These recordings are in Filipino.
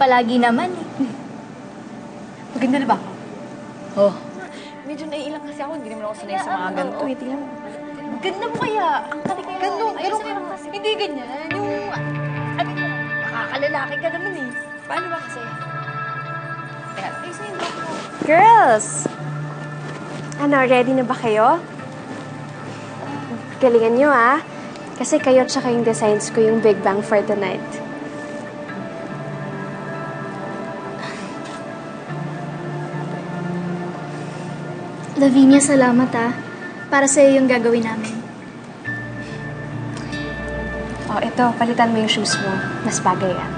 palagi naman eh. Maganda na ba? Oh. Medyo naiilang kasi ako. Hindi naman ako sanay sa mga ganito. Tingnan mo. Ganda mo kaya. Ang kali kaya. Ganun kasi. Hindi ganyan. Yung... Nakakalalaki ka naman eh. Paano ba kasi? Teka, ayusin yung drop mo. Girls! Ano, ready na ba kayo? Galingan nyo, ah. Kasi kayo tsaka yung designs ko yung Big Bang for tonight. Lavinia, salamat ah. Para sa'yo yung gagawin namin. Oh, eto, palitan mo yung shoes mo. Mas bagay, ah.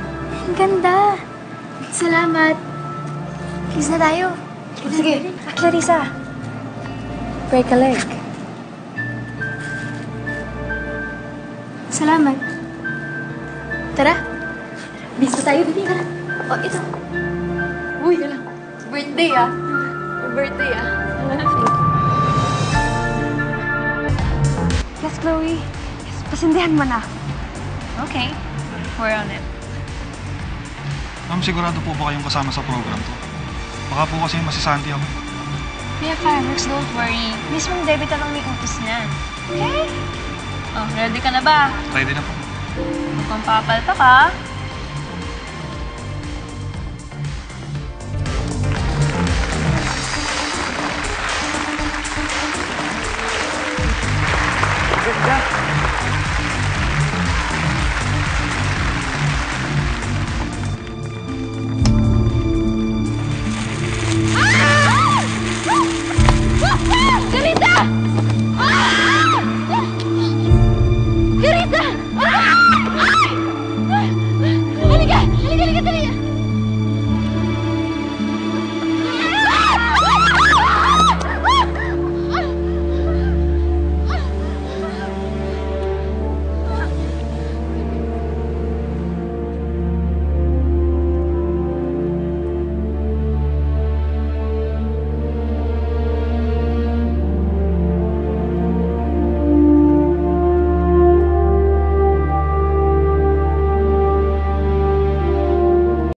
Ang ganda. Salamat. Kiss na tayo. Sige. Clarissa. Break a leg. Salamat. Tara. Bis tayo, Bibi. Tara. Oh, ito. Uy, yun lang. Birthday ah. Birthday ah. Yes, Chloe. Yes, pasindihan mo na. Okay. We're on it. Ma'am, sigurado po ba kayong kasama sa program to? Baka po kasi masisanti ako. Kuya Fireworks, don't worry. Mismong Debbie lang may utos niyan. Okay? Oh, ready ka na ba? Ready na po. Mukhang papalta ka.